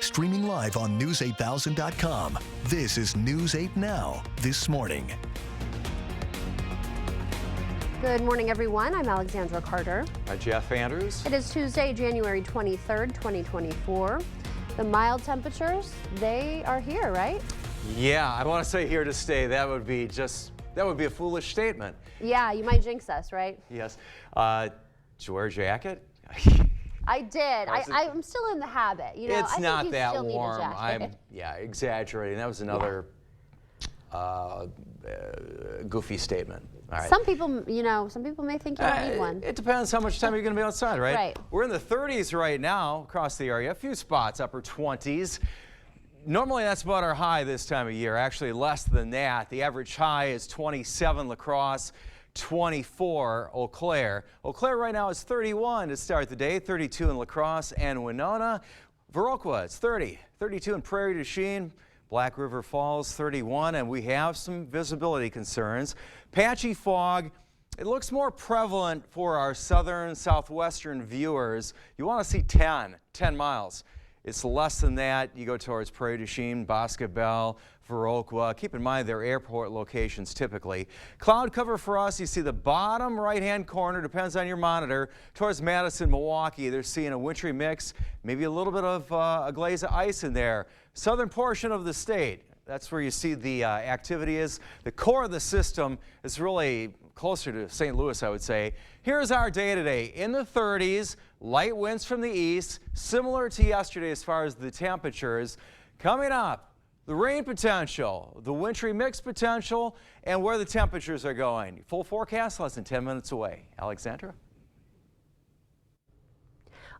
streaming live on News8000.com. This is News 8 Now, This Morning. Good morning, everyone. I'm Alexandra Carter. I'm Jeff Andrews. It is Tuesday, January 23rd, 2024. The mild temperatures, they are here, right? Yeah, I want to say here to stay. That would be a foolish statement. Yeah, you might jinx us, right? Yes. Did you wear a jacket? I did. I'm still in the habit. You know, it's I think not you that still warm. Need a jacket. I'm exaggerating. That was another goofy statement. All right. Some people may think you don't need one. It depends how much time you're going to be outside, right? Right. We're in the 30s right now across the area. A few spots, upper 20s. Normally that's about our high this time of year. Actually less than that. The average high is 27 La Crosse, 24 Eau Claire. Eau Claire right now is 31 to start the day, 32 in La Crosse and Winona. Viroqua, it's 30, 32 in Prairie du Chien. Black River Falls, 31, and we have some visibility concerns. Patchy fog. It looks more prevalent for our southern, southwestern viewers. You want to see 10 miles. It's less than that. You go towards Prairie du Chien, Boscobel, Viroqua. Keep in mind their airport locations typically. Cloud cover for us, you see the bottom right-hand corner, depends on your monitor, towards Madison, Milwaukee. They're seeing a wintry mix, maybe a little bit of a glaze of ice in there. Southern portion of the state, that's where you see the activity is. The core of the system is really closer to St. Louis, I would say. Here's our day today. In the 30s, light winds from the east, similar to yesterday as far as the temperatures. Coming up, the rain potential, the wintry mix potential, and where the temperatures are going. Full forecast less than 10 minutes away. Alexandra?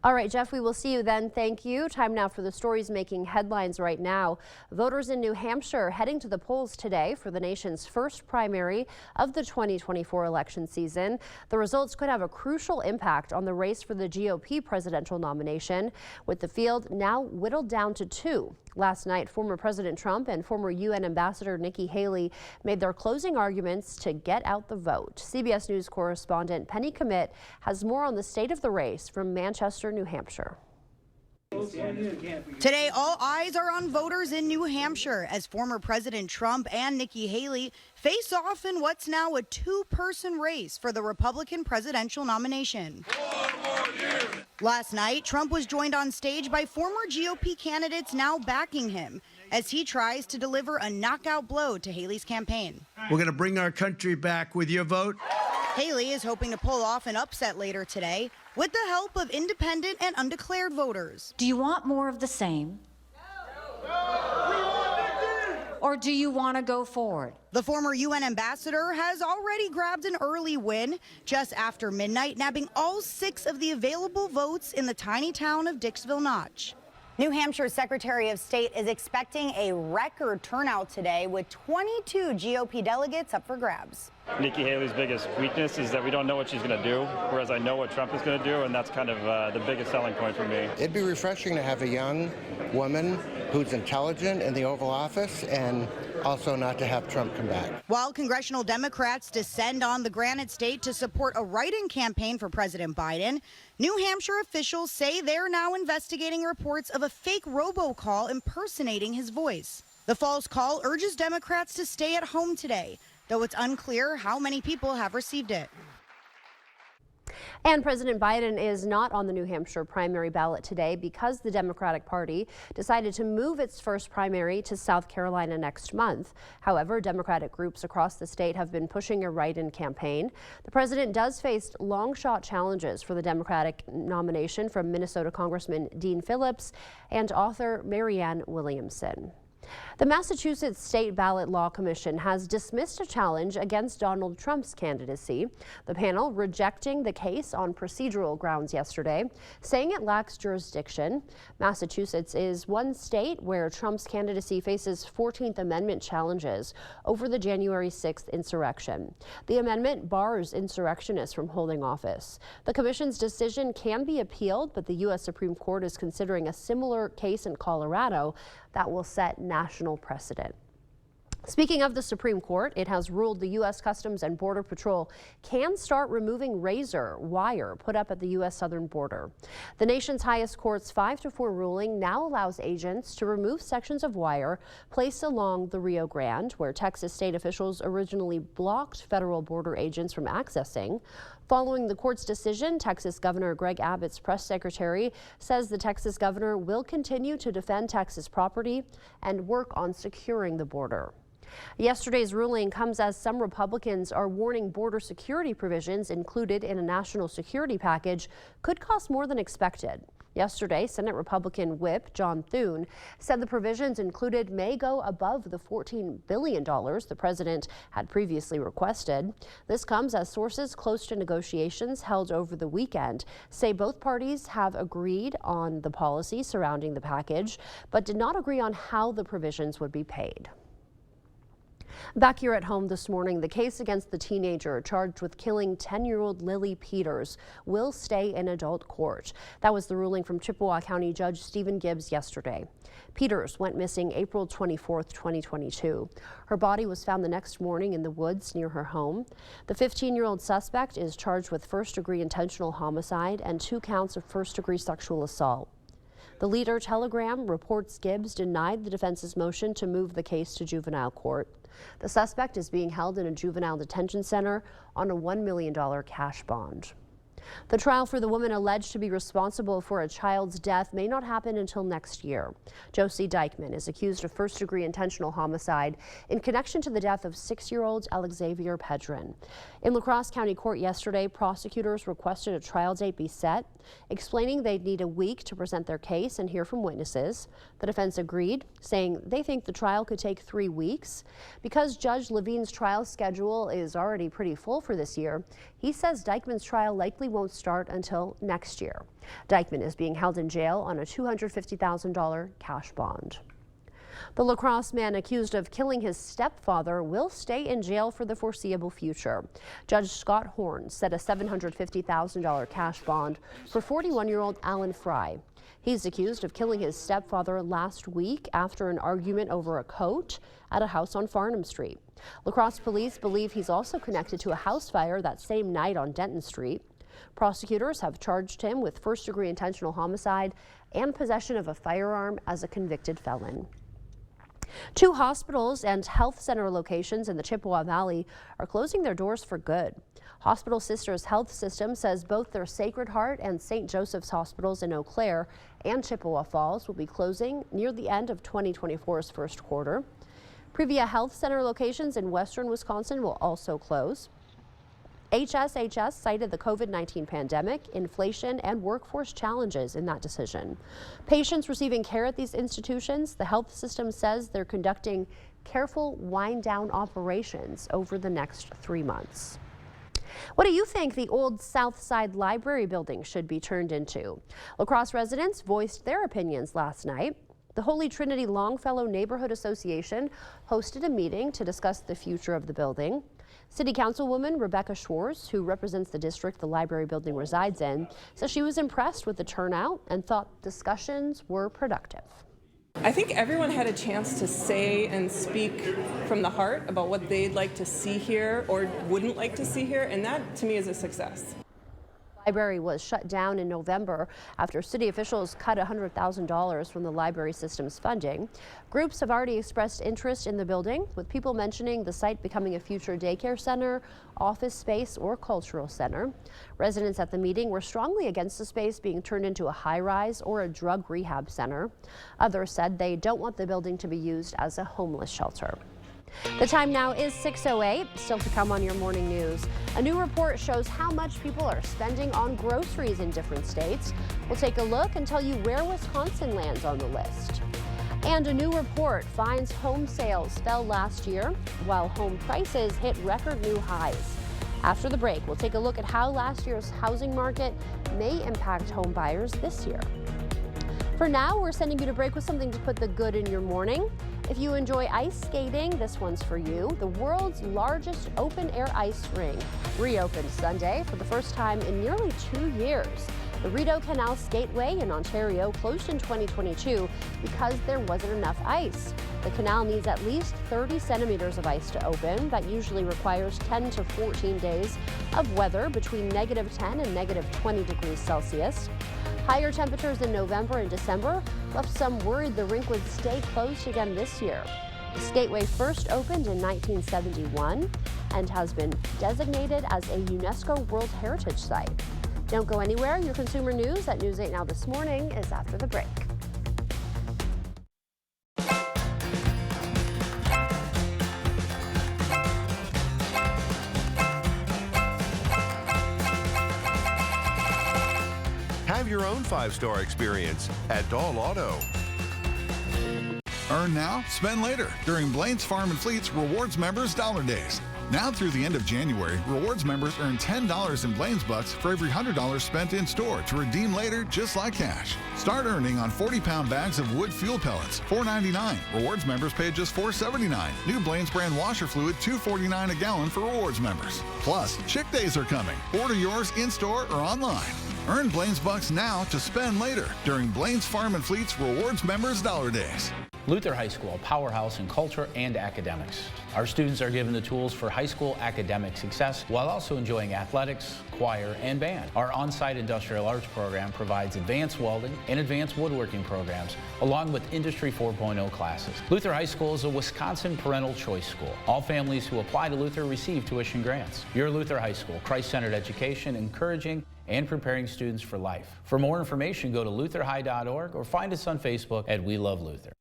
All right, Jeff, we will see you then. Thank you. Time now for the stories making headlines right now. Voters in New Hampshire heading to the polls today for the nation's first primary of the 2024 election season. The results could have a crucial impact on the race for the GOP presidential nomination, with the field now whittled down to two. Last night, former President Trump and former UN Ambassador Nikki Haley made their closing arguments to get out the vote. CBS News correspondent Penny Commit has more on the state of the race from Manchester, New Hampshire. Today, all eyes are on voters in New Hampshire as former President Trump and Nikki Haley face off in what's now a two-person race for the Republican presidential nomination. Last night, Trump was joined on stage by former GOP candidates now backing him as he tries to deliver a knockout blow to Haley's campaign. We're going to bring our country back with your vote. Haley is hoping to pull off an upset later today with the help of independent and undeclared voters. Do you want more of the same? Or do you want to go forward? The former UN ambassador has already grabbed an early win just after midnight, nabbing all 6 of the available votes in the tiny town of Dixville Notch. New Hampshire's Secretary of State is expecting a record turnout today with 22 GOP delegates up for grabs. Nikki Haley's biggest weakness is that we don't know what she's going to do, whereas I know what Trump is going to do, and that's kind of the biggest selling point for me. It'd be refreshing to have a young woman who's intelligent in the Oval Office and also not to have Trump come back. While congressional Democrats descend on the Granite State to support a write-in campaign for President Biden, New Hampshire officials say they're now investigating reports of a fake robocall impersonating his voice. The false call urges Democrats to stay at home today, though it's unclear how many people have received it. And President Biden is not on the New Hampshire primary ballot today because the Democratic Party decided to move its first primary to South Carolina next month. However, Democratic groups across the state have been pushing a write-in campaign. The president does face long-shot challenges for the Democratic nomination from Minnesota Congressman Dean Phillips and author Marianne Williamson. The Massachusetts State Ballot Law Commission has dismissed a challenge against Donald Trump's candidacy. The panel rejecting the case on procedural grounds yesterday, saying it lacks jurisdiction. Massachusetts is one state where Trump's candidacy faces 14th Amendment challenges over the January 6th insurrection. The amendment bars insurrectionists from holding office. The commission's decision can be appealed, but the U.S. Supreme Court is considering a similar case in Colorado that will set national precedent. Speaking of the Supreme Court, it has ruled the U.S. Customs and Border Patrol can start removing razor wire put up at the U.S. southern border. The nation's highest court's 5-4 ruling now allows agents to remove sections of wire placed along the Rio Grande, where Texas state officials originally blocked federal border agents from accessing. Following the court's decision, Texas Governor Greg Abbott's press secretary says the Texas governor will continue to defend Texas property and work on securing the border. Yesterday's ruling comes as some Republicans are warning border security provisions included in a national security package could cost more than expected. Yesterday, Senate Republican Whip John Thune said the provisions included may go above the $14 billion the president had previously requested. This comes as sources close to negotiations held over the weekend say both parties have agreed on the policy surrounding the package, but did not agree on how the provisions would be paid. Back here at home this morning, the case against the teenager charged with killing 10-year-old Lily Peters will stay in adult court. That was the ruling from Chippewa County Judge Stephen Gibbs yesterday. Peters went missing April 24, 2022. Her body was found the next morning in the woods near her home. The 15-year-old suspect is charged with first-degree intentional homicide and 2 counts of first-degree sexual assault. The Leader Telegram reports Gibbs denied the defense's motion to move the case to juvenile court. The suspect is being held in a juvenile detention center on a $1 million cash bond. The trial for the woman alleged to be responsible for a child's death may not happen until next year. Josie Dykeman is accused of first-degree intentional homicide in connection to the death of 6-year-old Alexavier Pedrin. In La Crosse County Court yesterday, prosecutors requested a trial date be set, explaining they'd need a week to present their case and hear from witnesses. The defense agreed, saying they think the trial could take 3 weeks. Because Judge Levine's trial schedule is already pretty full for this year, he says Dykeman's trial likely won't start until next year. Dykeman is being held in jail on a $250,000 cash bond. The La Crosse man accused of killing his stepfather will stay in jail for the foreseeable future. Judge Scott Horn set a $750,000 cash bond for 41-year-old Alan Fry. He's accused of killing his stepfather last week after an argument over a coat at a house on Farnham Street. La Crosse police believe he's also connected to a house fire that same night on Denton Street. Prosecutors have charged him with first-degree intentional homicide and possession of a firearm as a convicted felon. 2 hospitals and health center locations in the Chippewa Valley are closing their doors for good. Hospital Sisters Health System says both their Sacred Heart and St. Joseph's hospitals in Eau Claire and Chippewa Falls will be closing near the end of 2024's first quarter. Privia Health Center locations in western Wisconsin will also close. HSHS cited the COVID-19 pandemic, inflation, and workforce challenges in that decision. Patients receiving care at these institutions, the health system says they're conducting careful wind-down operations over the next 3 months. What do you think the old South Side Library building should be turned into? La Crosse residents voiced their opinions last night. The Holy Trinity Longfellow Neighborhood Association hosted a meeting to discuss the future of the building. City Councilwoman Rebecca Schwartz, who represents the district the library building resides in, says she was impressed with the turnout and thought discussions were productive. I think everyone had a chance to say and speak from the heart about what they'd like to see here or wouldn't like to see here, and that to me is a success. The library was shut down in November after city officials cut $100,000 from the library system's funding. Groups have already expressed interest in the building, with people mentioning the site becoming a future daycare center, office space, or cultural center. Residents at the meeting were strongly against the space being turned into a high-rise or a drug rehab center. Others said they don't want the building to be used as a homeless shelter. The time now is 6:08. Still to come on your morning news. A new report shows how much people are spending on groceries in different states. We'll take a look and tell you where Wisconsin lands on the list. And a new report finds home sales fell last year while home prices hit record new highs. After the break, we'll take a look at how last year's housing market may impact home buyers this year. For now, we're sending you to break with something to put the good in your morning. If you enjoy ice skating, this one's for you. The world's largest open-air ice rink reopened Sunday for the first time in nearly 2 years. The Rideau Canal Skateway in Ontario closed in 2022 because there wasn't enough ice. The canal needs at least 30 centimeters of ice to open. That usually requires 10 to 14 days of weather between -10 and -20 degrees Celsius. Higher temperatures in November and December left some worried the rink would stay closed again this year. The Skateway first opened in 1971 and has been designated as a UNESCO World Heritage Site. Don't go anywhere. Your consumer news at News 8 Now This Morning is after the break. Have your own 5-star experience at Dahl Auto. Earn now, spend later during Blaine's Farm and Fleet's Rewards Members Dollar Days. Now through the end of January, Rewards members earn $10 in Blaine's Bucks for every $100 spent in store to redeem later just like cash. Start earning on 40-pound bags of wood fuel pellets, $4.99. Rewards members pay just $4.79. New Blaine's brand washer fluid, $2.49 a gallon for Rewards members. Plus, Chick Days are coming. Order yours in-store or online. Earn Blaine's Bucks now to spend later during Blaine's Farm and Fleet's Rewards Members Dollar Days. Luther High School, a powerhouse in culture and academics. Our students are given the tools for high school academic success while also enjoying athletics, choir, and band. Our on-site industrial arts program provides advanced welding and advanced woodworking programs, along with Industry 4.0 classes. Luther High School is a Wisconsin parental choice school. All families who apply to Luther receive tuition grants. Your Luther High School, Christ-centered education, encouraging and preparing students for life. For more information, go to lutherhigh.org or find us on Facebook at We Love Luther.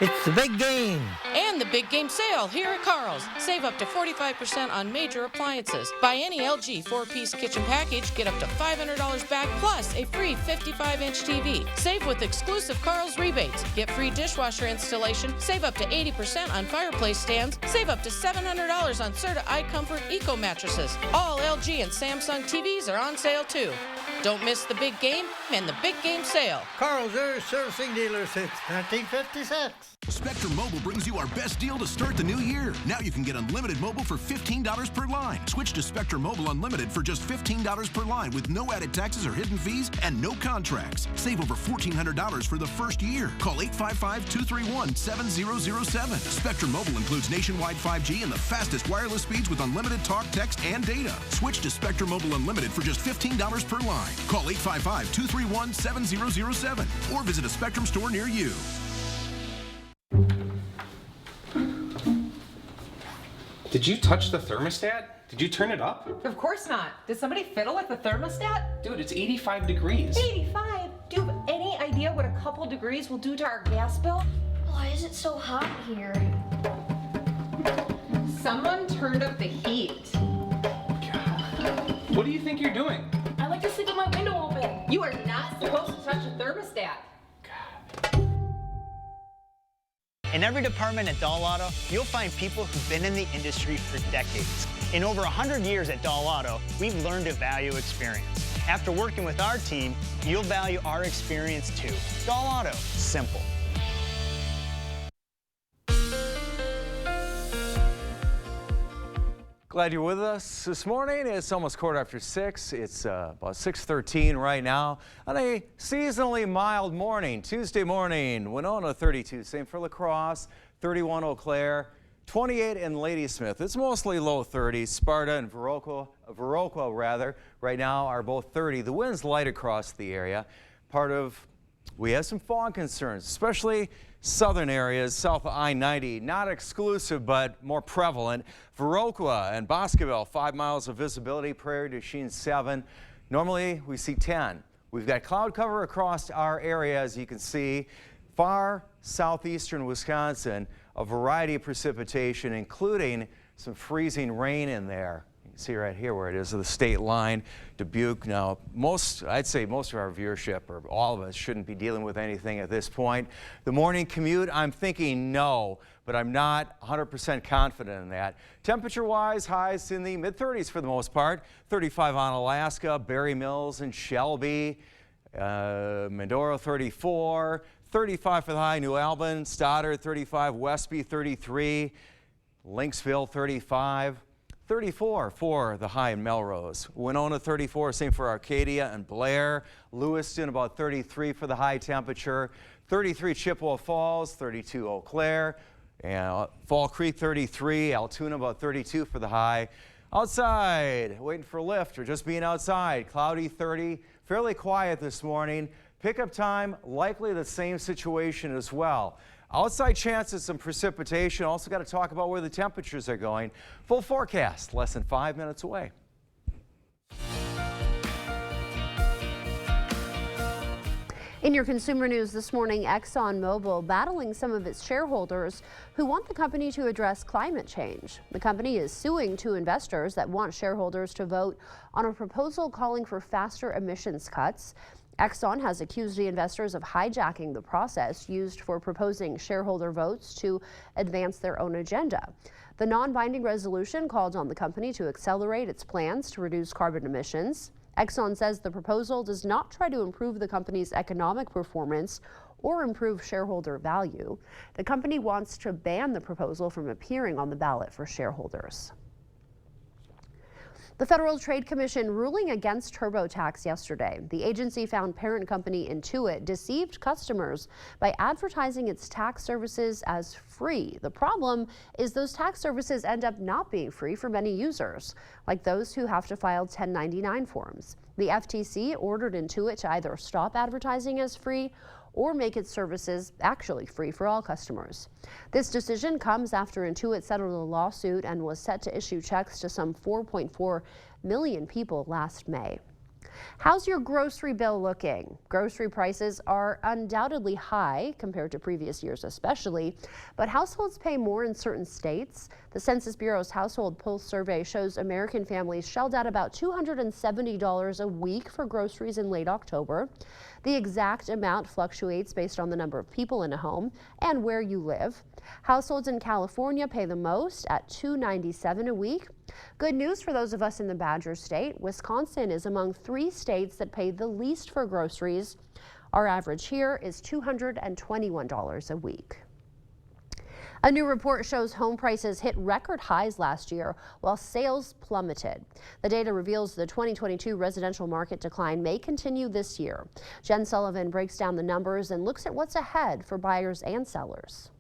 It's the big game. And the big game sale here at Carl's. Save up to 45% on major appliances. Buy any LG 4-piece kitchen package, get up to $500 back plus a free 55-inch TV. Save with exclusive Carl's rebates. Get free dishwasher installation. Save up to 80% on fireplace stands. Save up to $700 on Serta iComfort Eco mattresses. All LG and Samsung TVs are on sale too. Don't miss the big game and the big game sale. Carl's Air Servicing Dealer since 1956. Spectrum Mobile brings you our best deal to start the new year. Now you can get unlimited mobile for $15 per line. Switch to Spectrum Mobile Unlimited for just $15 per line with no added taxes or hidden fees and no contracts. Save over $1,400 for the first year. Call 855-231-7007. Spectrum Mobile includes nationwide 5G and the fastest wireless speeds with unlimited talk, text, and data. Switch to Spectrum Mobile Unlimited for just $15 per line. Call 855-231-7007 or visit a Spectrum store near you. Did you touch the thermostat? Did you turn it up? Of course not. Did somebody fiddle with the thermostat? Dude, it's 85 degrees. 85? Do you have any idea what a couple degrees will do to our gas bill? Why is it so hot here? Someone turned up the heat. God. What do you think you're doing? I like to sleep with my window open. You are not supposed to touch a thermostat. In every department at Dahl Auto, you'll find people who've been in the industry for decades. In over 100 years at Dahl Auto, we've learned to value experience. After working with our team, you'll value our experience too. Dahl Auto, simple. Glad you're with us this morning. It's almost 6:15. It's about 6:13 right now on a seasonally mild morning. Tuesday morning, Winona 32, same for La Crosse, 31 Eau Claire, 28 in Ladysmith. It's mostly low 30s. Sparta and Viroqua rather, right now are both 30. The wind's light across the area. We have some fog concerns, especially southern areas, south of I-90, not exclusive, but more prevalent. Viroqua and Boscoville, 5 miles of visibility, Prairie du Chien 7. Normally, we see 10. We've got cloud cover across our area, as you can see. Far southeastern Wisconsin, a variety of precipitation, including some freezing rain in there. You can see right here where it is, the state line, Dubuque. Now, I'd say most of our viewership, or all of us, shouldn't be dealing with anything at this point. The morning commute, I'm thinking no, but I'm not 100% confident in that. Temperature-wise, highs in the mid-30s for the most part. 35 on Alaska, Berry Mills and Shelby, Medora 34, 35 for the high, New Albin, Stoddard 35, Westby 33, Lynxville 35. 34 for the high in Melrose. Winona 34, same for Arcadia and Blair. Lewiston about 33 for the high temperature. 33 Chippewa Falls, 32 Eau Claire, and Fall Creek 33, Altoona about 32 for the high. Outside, waiting for a lift or just being outside, cloudy 30, fairly quiet this morning. Pickup time, likely the same situation as well. Outside chance of some precipitation. Also got to talk about where the temperatures are going. Full forecast, less than 5 minutes away. In your consumer news this morning, ExxonMobil battling some of its shareholders who want the company to address climate change. The company is suing two investors that want shareholders to vote on a proposal calling for faster emissions cuts. Exxon has accused the investors of hijacking the process used for proposing shareholder votes to advance their own agenda. The non-binding resolution called on the company to accelerate its plans to reduce carbon emissions. Exxon says the proposal does not try to improve the company's economic performance or improve shareholder value. The company wants to ban the proposal from appearing on the ballot for shareholders. The Federal Trade Commission ruling against TurboTax yesterday. The agency found parent company Intuit deceived customers by advertising its tax services as free. The problem is those tax services end up not being free for many users, like those who have to file 1099 forms. The FTC ordered Intuit to either stop advertising as free or make its services actually free for all customers. This decision comes after Intuit settled a lawsuit and was set to issue checks to some 4.4 million people last May. How's your grocery bill looking? Grocery prices are undoubtedly high compared to previous years especially, but households pay more in certain states. The Census Bureau's Household Pulse survey shows American families shelled out about $270 a week for groceries in late October. The exact amount fluctuates based on the number of people in a home and where you live. Households in California pay the most at $297 a week. Good news for those of us in the Badger State. Wisconsin is among 3 states that pay the least for groceries. Our average here is $221 a week. A new report shows home prices hit record highs last year while sales plummeted. The data reveals the 2022 residential market decline may continue this year. Jen Sullivan breaks down the numbers and looks at what's ahead for buyers and sellers.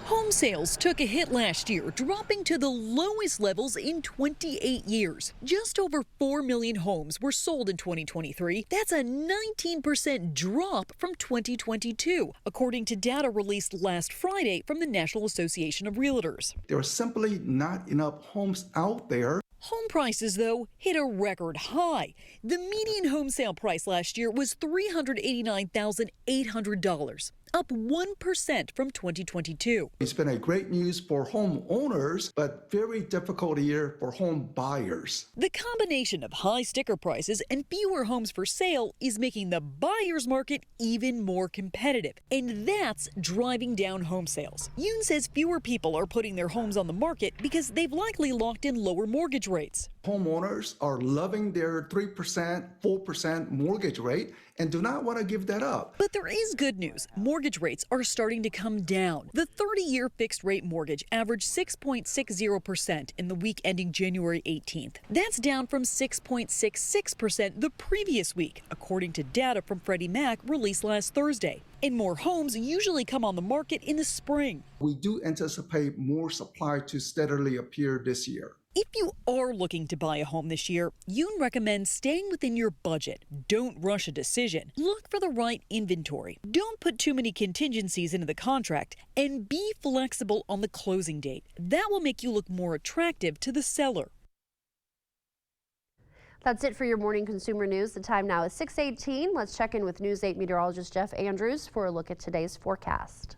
Home sales took a hit last year, dropping to the lowest levels in 28 years. Just over 4 million homes were sold in 2023. That's a 19% drop from 2022, according to data released last Friday from the National Association of Realtors. There are simply not enough homes out there. Home prices, though, hit a record high. The median home sale price last year was $389,800. Up 1% from 2022. It's been a great news for homeowners, but very difficult year for home buyers. The combination of high sticker prices and fewer homes for sale is making the buyer's market even more competitive, and that's driving down home sales. Yoon says fewer people are putting their homes on the market because they've likely locked in lower mortgage rates. Homeowners are loving their 3%, 4% mortgage rate and do not want to give that up. But there is good news. Mortgage rates are starting to come down. The 30-year fixed rate mortgage averaged 6.60% in the week ending January 18th. That's down from 6.66% the previous week, according to data from Freddie Mac released last Thursday. And more homes usually come on the market in the spring. We do anticipate more supply to steadily appear this year. If you are looking to buy a home this year, Yoon recommends staying within your budget. Don't rush a decision. Look for the right inventory. Don't put too many contingencies into the contract, and be flexible on the closing date. That will make you look more attractive to the seller. That's it for your morning consumer news. The time now is 6:18. Let's check in with News 8 meteorologist Jeff Andrews for a look at today's forecast.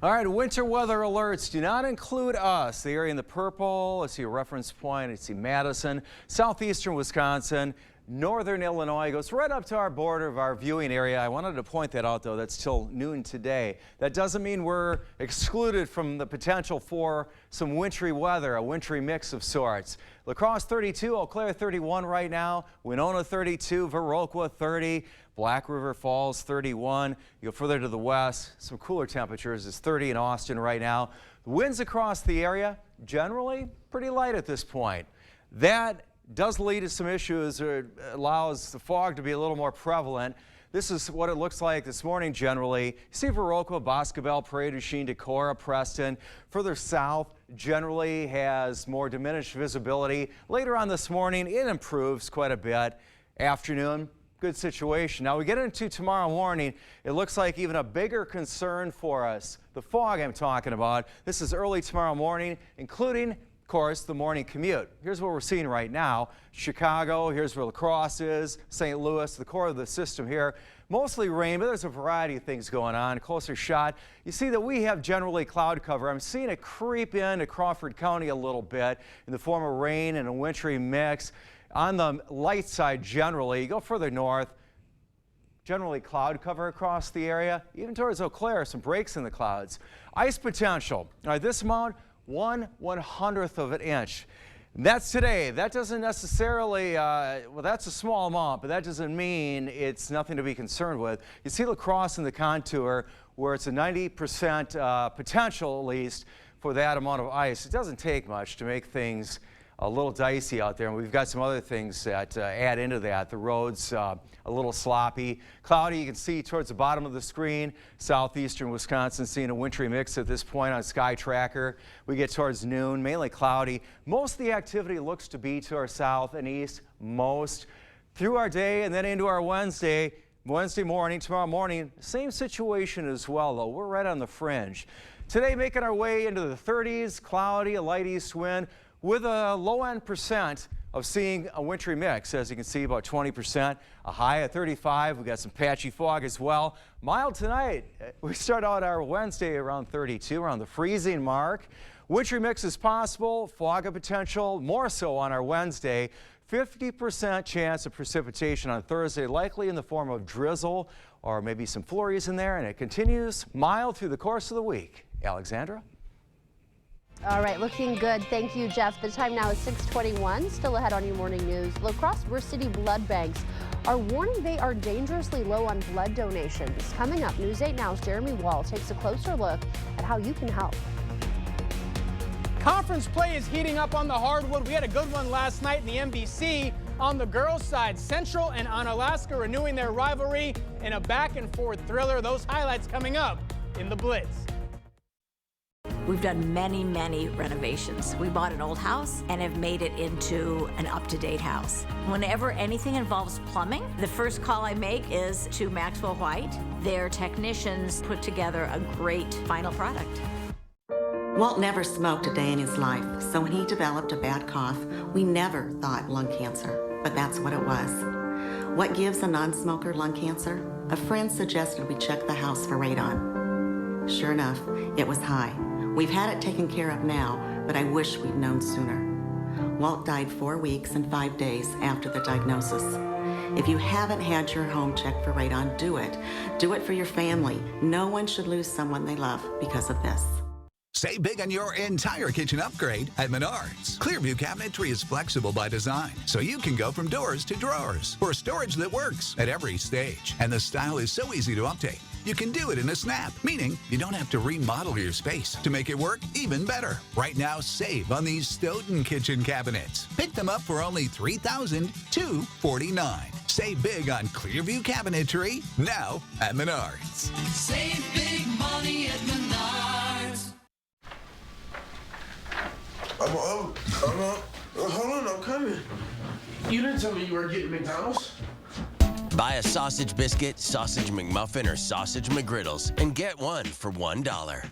All right, winter weather alerts do not include us. The area in the purple, let's see a reference point, let's see Madison, southeastern Wisconsin, northern Illinois, goes right up to our border of our viewing area. I wanted to point that out, though. That's till noon today. That doesn't mean we're excluded from the potential for some wintry weather, a wintry mix of sorts. La Crosse 32, Eau Claire 31 right now, Winona 32, Viroqua 30, Black River Falls 31. You go further to the west, some cooler temperatures. It's 30 in Austin right now. The winds across the area generally pretty light at this point. That does lead to some issues, or it allows the fog to be a little more prevalent. This is what it looks like this morning generally. You see Viroqua, Boscobel, Prairie du Chien, Decorah, Preston. Further south generally has more diminished visibility. Later on this morning, it improves quite a bit. Afternoon, good situation. Now we get into tomorrow morning, it looks like even a bigger concern for us. The fog I'm talking about. This is early tomorrow morning, including, of course, the morning commute. Here's what we're seeing right now. Chicago, here's where La Crosse is, St. Louis, the core of the system here. Mostly rain, but there's a variety of things going on. Closer shot, you see that we have generally cloud cover. I'm seeing it creep into Crawford County a little bit in the form of rain and a wintry mix. On the light side generally, you go further north, generally cloud cover across the area. Even towards Eau Claire, some breaks in the clouds. Ice potential. All right, this amount, 1/100th of an inch. That's today. That doesn't necessarily, well, that's a small amount, but that doesn't mean it's nothing to be concerned with. You see La Crosse in the contour where it's a 90% potential, at least, for that amount of ice. It doesn't take much to make things a little dicey out there, and we've got some other things that add into that. The roads a little sloppy. Cloudy, you can see towards the bottom of the screen. Southeastern Wisconsin seeing a wintry mix at this point on Sky Tracker. We get towards noon, mainly cloudy. Most of the activity looks to be to our south and east, most. Through our day and then into our Wednesday morning, tomorrow morning, same situation as well, though. We're right on the fringe. Today, making our way into the 30s, cloudy, a light east wind, with a low-end percent of seeing a wintry mix. As you can see, about 20%, a high of 35. We got some patchy fog as well. Mild tonight. We start out our Wednesday around 32, around the freezing mark. Wintry mix is possible, fog of potential, more so on our Wednesday. 50% chance of precipitation on Thursday, likely in the form of drizzle or maybe some flurries in there, and it continues mild through the course of the week. Alexandra? All right, looking good. Thank you, Jeff. The time now is 6:21. Still ahead on your morning news. La Crosse City blood banks are warning they are dangerously low on blood donations. Coming up, News 8 Now's Jeremy Wall takes a closer look at how you can help. Conference play is heating up on the hardwood. We had a good one last night in the MVC. On the girls' side, Central and Onalaska renewing their rivalry in a back-and-forth thriller. Those highlights coming up in the Blitz. We've done many renovations. We bought an old house and have made it into an up-to-date house. Whenever anything involves plumbing, the first call I make is to Maxwell White. Their technicians put together a great final product. Walt never smoked a day in his life, so when he developed a bad cough, we never thought lung cancer, but that's what it was. What gives a non-smoker lung cancer? A friend suggested we check the house for radon. Sure enough, it was high. We've had it taken care of now, but I wish we'd known sooner. Walt died 4 weeks and 5 days after the diagnosis. If you haven't had your home checked for radon, do it. Do it for your family. No one should lose someone they love because of this. Save big on your entire kitchen upgrade at Menards. Clearview Cabinetry is flexible by design, so you can go from doors to drawers for storage that works at every stage. And the style is so easy to update. You can do it in a snap, meaning you don't have to remodel your space to make it work even better. Right now, save on these Stoughton kitchen cabinets. Pick them up for only $3,249. Save big on Clearview Cabinetry now at Menards. Save big money at Menards. Hold on, I'm coming. You didn't tell me you were getting McDonald's. Buy a sausage biscuit, sausage McMuffin, or sausage McGriddles and get one for $1.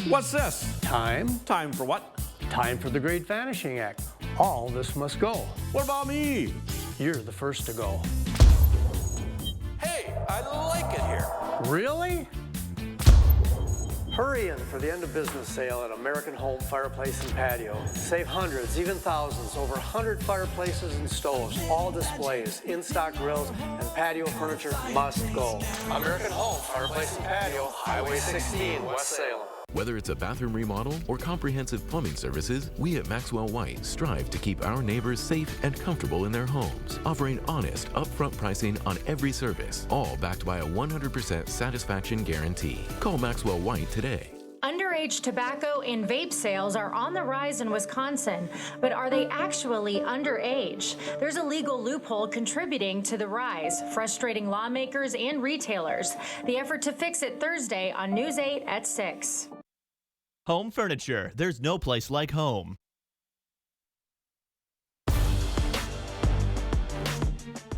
What's this? Time? Time for what? Time for the Great Vanishing Act. All this must go. What about me? You're the first to go. Hey, I like it here. Really? Hurry in for the end of business sale at American Home Fireplace and Patio. Save hundreds, even thousands, over 100 fireplaces and stoves, all displays, in-stock grills, and patio furniture must go. American Home Fireplace and Patio, Highway 16, West Salem. Whether it's a bathroom remodel or comprehensive plumbing services, we at Maxwell White strive to keep our neighbors safe and comfortable in their homes, offering honest, upfront pricing on every service, all backed by a 100% satisfaction guarantee. Call Maxwell White today. Underage tobacco and vape sales are on the rise in Wisconsin, but are they actually underage? There's a legal loophole contributing to the rise, frustrating lawmakers and retailers. The effort to fix it Thursday on News 8 at 6. Home furniture. There's no place like home.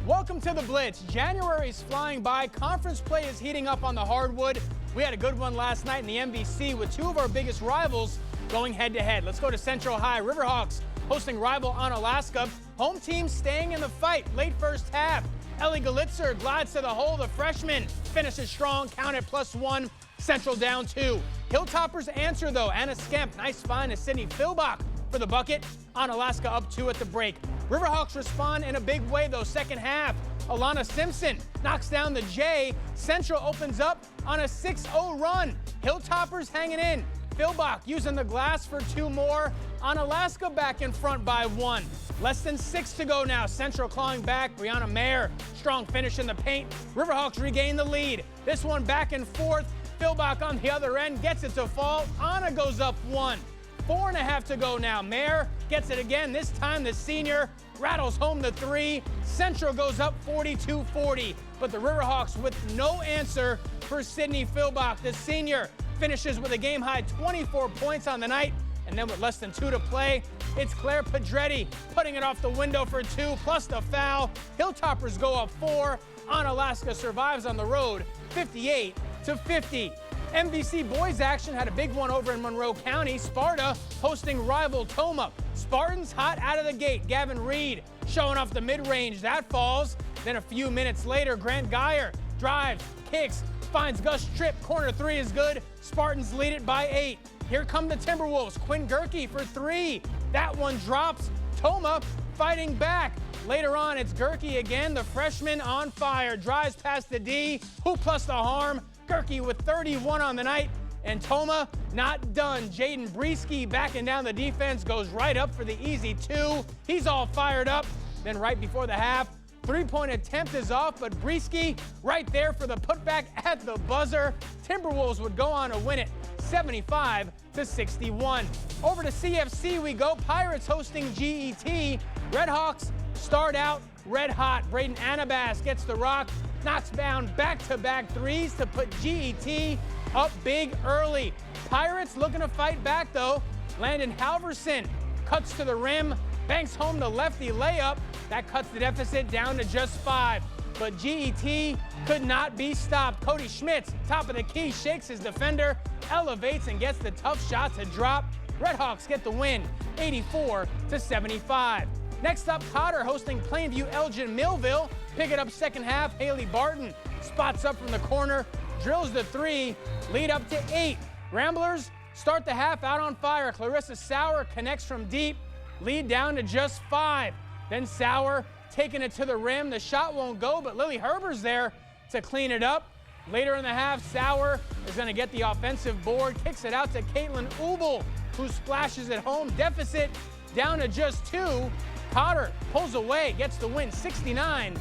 Welcome to the Blitz. January's flying by. Conference play is heating up on the hardwood. We had a good one last night in the MVC with two of our biggest rivals going head-to-head. Let's go to Central High. Riverhawks hosting rival Onalaska. Home team staying in the fight. Late first half. Ellie Galitzer glides to the hole. The freshman finishes strong. Count it +1. Central down 2. Hilltoppers answer, though. Anna Skemp, nice find to Sydney Philbach for the bucket. Onalaska up 2 at the break. Riverhawks respond in a big way, though. Second half, Alana Simpson knocks down the J. Central opens up on a 6-0 run. Hilltoppers hanging in. Philbach using the glass for 2 more. Onalaska back in front by 1. Less than 6 to go now. Central clawing back. Brianna Mayer, strong finish in the paint. Riverhawks regain the lead. This one back and forth. Philbach on the other end gets it to fall. Anna goes up 1. 4.5 to go now. Mayer gets it again. This time the senior rattles home the 3. Central goes up 42-40. But the Riverhawks with no answer for Sydney Philbach. The senior finishes with a game-high 24 points on the night. And then with less than 2 to play, it's Claire Pedretti putting it off the window for 2, plus the foul. Hilltoppers go up 4. Onalaska survives on the road 58-50. MVC boys action had a big one over in Monroe County. Sparta hosting rival Toma. Spartans hot out of the gate. Gavin Reed showing off the mid-range. That falls. Then a few minutes later, Grant Geyer drives, kicks, finds Gus Tripp. Corner 3 is good. Spartans lead it by 8. Here come the Timberwolves. Quinn Gerke for 3. That one drops. Toma fighting back. Later on, it's Gerke again. The freshman on fire. Drives past the D. Who plus the harm? Gerke with 31 on the night. And Toma not done. Jaden Breesky backing down the defense goes right up for the easy 2. He's all fired up. Then right before the half, 3-point attempt is off, but Breesky right there for the putback at the buzzer. Timberwolves would go on to win it 75-61. Over to CFC we go. Pirates hosting GET. Redhawks start out red hot. Braden Anabas gets the rock, knocks down back-to-back 3s to put GET up big early. Pirates looking to fight back, though. Landon Halverson cuts to the rim, banks home the lefty layup. That cuts the deficit down to just 5. But GET could not be stopped. Cody Schmitz, top of the key, shakes his defender, elevates and gets the tough shot to drop. Redhawks get the win, 84-75. Next up, Cotter hosting Plainview Elgin Millville. Pick it up second half. Haley Barton spots up from the corner, drills the 3, lead up to 8. Ramblers start the half out on fire. Clarissa Sauer connects from deep, lead down to just 5. Then Sauer taking it to the rim. The shot won't go, but Lily Herber's there to clean it up. Later in the half, Sauer is going to get the offensive board, kicks it out to Caitlin Ubel, who splashes it home. Deficit down to just 2. Cotter pulls away, gets the win 69-59.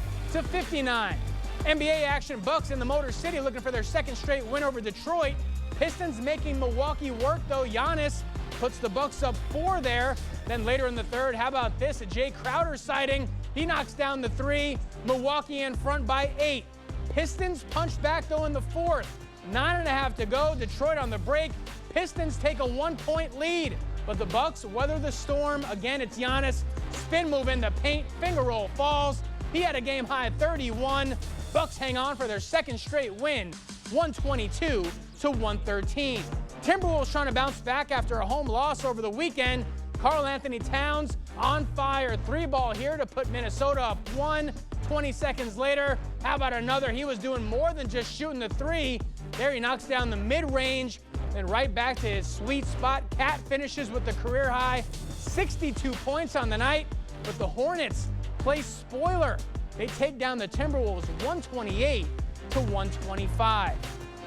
NBA action, Bucks in the Motor City looking for their second straight win over Detroit. Pistons making Milwaukee work, though. Giannis puts the Bucks up 4 there. Then later in the third, how about this? A Jay Crowder sighting. He knocks down the 3. Milwaukee in front by 8. Pistons punch back, though, in the fourth. 9.5 to go. Detroit on the break. Pistons take a 1-point lead. But the Bucks weather the storm. Again, it's Giannis. Spin move in the paint. Finger roll falls. He had a game-high 31. Bucks hang on for their second straight win, 122-113. Timberwolves trying to bounce back after a home loss over the weekend. Karl Anthony Towns on fire. 3-ball here to put Minnesota up 1. 20 seconds later, how about another? He was doing more than just shooting the 3. There he knocks down the mid-range. Then right back to his sweet spot. Cat finishes with the career high 62 points on the night. But the Hornets play spoiler. They take down the Timberwolves 128-125.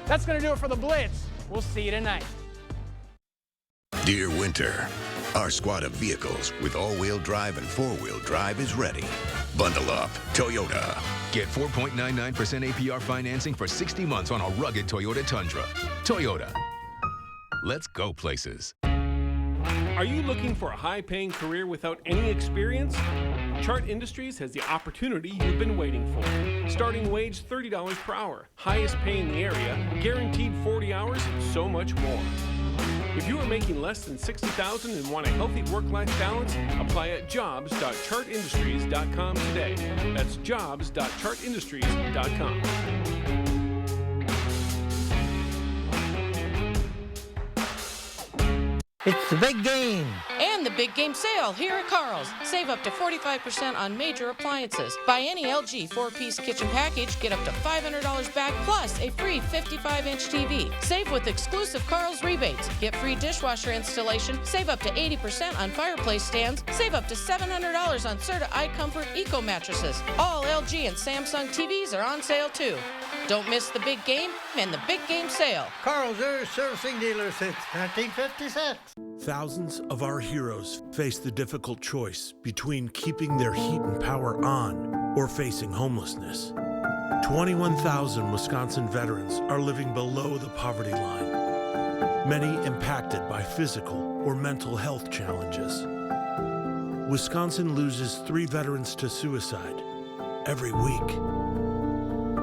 That's going to do it for the Blitz. We'll see you tonight. Dear Winter, our squad of vehicles with all-wheel drive and four-wheel drive is ready. Bundle up, Toyota. Get 4.99% APR financing for 60 months on a rugged Toyota Tundra. Toyota. Let's go places. Are you looking for a high-paying career without any experience? Chart Industries has the opportunity you've been waiting for. Starting wage $30 per hour, highest pay in the area, guaranteed 40 hours, and so much more. If you are making less than $60,000 and want a healthy work-life balance, apply at jobs.chartindustries.com today. That's jobs.chartindustries.com. It's the big game. And the big game sale here at Carl's. Save up to 45% on major appliances. Buy any LG 4-piece kitchen package, get up to $500 back, plus a free 55-inch TV. Save with exclusive Carl's rebates. Get free dishwasher installation. Save up to 80% on fireplace stands. Save up to $700 on Serta iComfort Eco mattresses. All LG and Samsung TVs are on sale too. Don't miss the big game and the big game sale. Carl's Air Servicing Dealer since 1956. Thousands of our heroes face the difficult choice between keeping their heat and power on or facing homelessness. 21,000 Wisconsin veterans are living below the poverty line, many impacted by physical or mental health challenges. Wisconsin loses 3 veterans to suicide every week.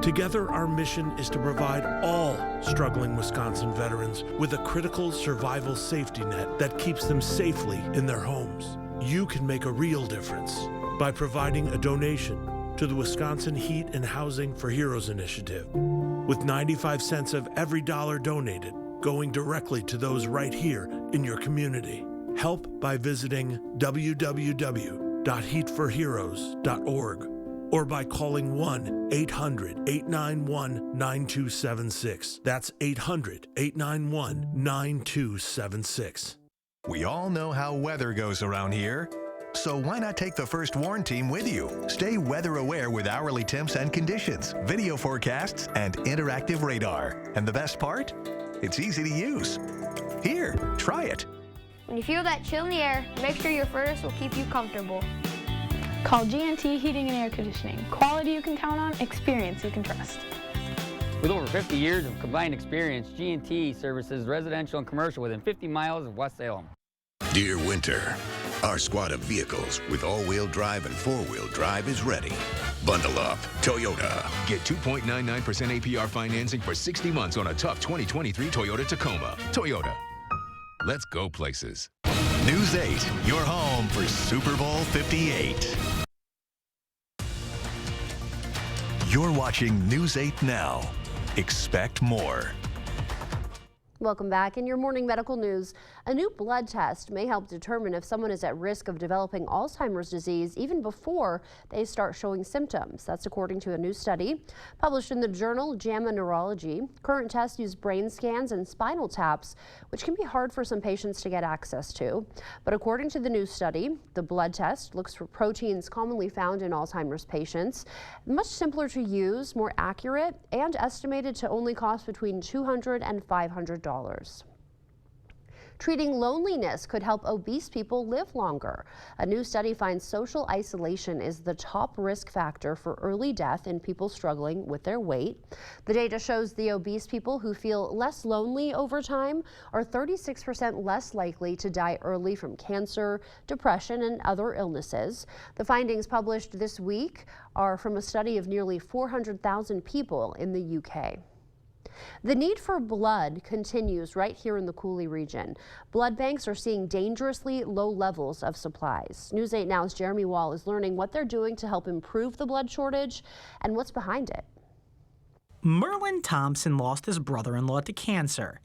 Together, our mission is to provide all struggling Wisconsin veterans with a critical survival safety net that keeps them safely in their homes. You can make a real difference by providing a donation to the Wisconsin Heat and Housing for Heroes initiative, with 95 cents of every dollar donated going directly to those right here in your community. Help by visiting www.heatforheroes.org. or by calling 1-800-891-9276. That's 800-891-9276. We all know how weather goes around here. So why not take the First Warn team with you? Stay weather aware with hourly temps and conditions, video forecasts, and interactive radar. And the best part? It's easy to use. Here, try it. When you feel that chill in the air, make sure your furnace will keep you comfortable. Call GNT Heating and Air Conditioning. Quality you can count on, experience you can trust. With over 50 years of combined experience, GNT services residential and commercial within 50 miles of West Salem. Dear Winter, our squad of vehicles with all-wheel drive and four-wheel drive is ready. Bundle up, Toyota. Get 2.99% APR financing for 60 months on a tough 2023 Toyota Tacoma. Toyota. Let's go places. News 8, your home for Super Bowl 58. You're watching News 8 now. Expect more. Welcome back. In your morning medical news, a new blood test may help determine if someone is at risk of developing Alzheimer's disease even before they start showing symptoms. That's according to a new study published in the journal JAMA Neurology. Current tests use brain scans and spinal taps, which can be hard for some patients to get access to. But according to the new study, the blood test looks for proteins commonly found in Alzheimer's patients. Much simpler to use, more accurate, and estimated to only cost between $200 and $500. Treating loneliness could help obese people live longer. A new study finds social isolation is the top risk factor for early death in people struggling with their weight. The data shows the obese people who feel less lonely over time are 36% less likely to die early from cancer, depression, and other illnesses. The findings published this week are from a study of nearly 400,000 people in the UK. The need for blood continues right here in the Cooley region. Blood banks are seeing dangerously low levels of supplies. News 8 Now's Jeremy Wall is learning what they're doing to help improve the blood shortage and what's behind it. Merlin Thompson lost his brother-in-law to cancer.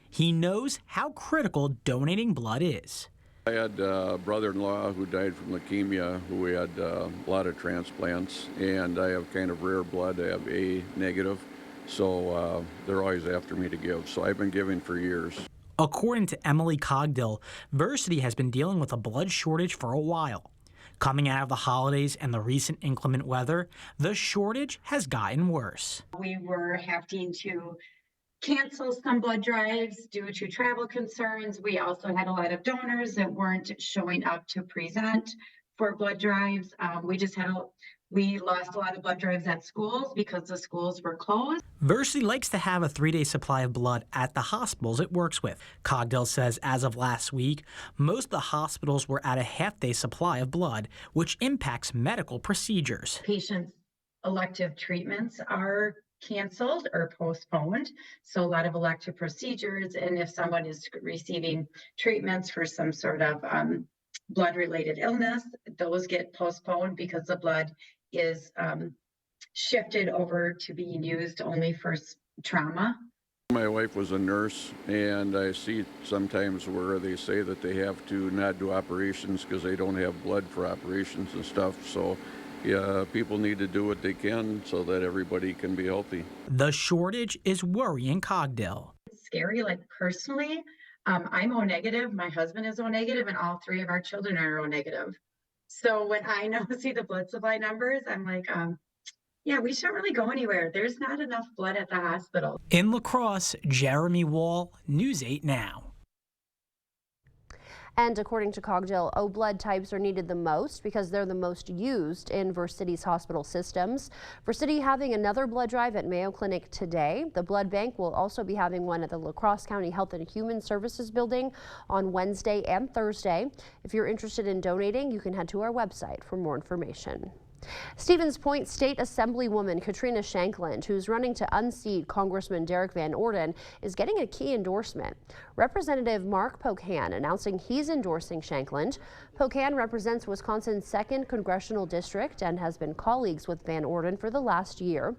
He knows how critical donating blood is. I had a brother-in-law who died from leukemia, who we had a lot of transplants, and I have kind of rare blood. I have A negative. So they're always after me to give. So I've been giving for years. According to Emily Cogdill, Versity has been dealing with a blood shortage for a while. Coming out of the holidays and the recent inclement weather, the shortage has gotten worse. We were having to cancel some blood drives due to travel concerns. We also had a lot of donors that weren't showing up to present for blood drives. We lost a lot of blood drives at schools because the schools were closed. Versiti likes to have a 3-day supply of blood at the hospitals it works with. Cogdill says as of last week, most of the hospitals were at a half-day supply of blood, which impacts medical procedures. Patients' elective treatments are canceled or postponed. So a lot of elective procedures, and if someone is receiving treatments for some sort of blood-related illness, those get postponed because the blood is shifted over to being used only for trauma. My wife was a nurse, and I see sometimes where they say that they have to not do operations because they don't have blood for operations and stuff. So yeah, people need to do what they can so that everybody can be healthy. The shortage is worrying Cogdill. It's scary, like personally, I'm O negative, my husband is O negative, and all 3 of our children are O negative. So when I see the blood supply numbers, I'm like, yeah, we shouldn't really go anywhere. There's not enough blood at the hospital. In La Crosse, Jeremy Wall, News 8 Now. And according to Cogdill, O blood types are needed the most because they're the most used in Versiti's hospital systems. Versiti having another blood drive at Mayo Clinic today. The blood bank will also be having one at the La Crosse County Health and Human Services building on Wednesday and Thursday. If you're interested in donating, you can head to our website for more information. Stevens Point State Assemblywoman Katrina Shankland, who's running to unseat Congressman Derek Van Orden, is getting a key endorsement. Representative Mark Pocan announcing he's endorsing Shankland. Pocan represents Wisconsin's 2nd Congressional District and has been colleagues with Van Orden for the last year.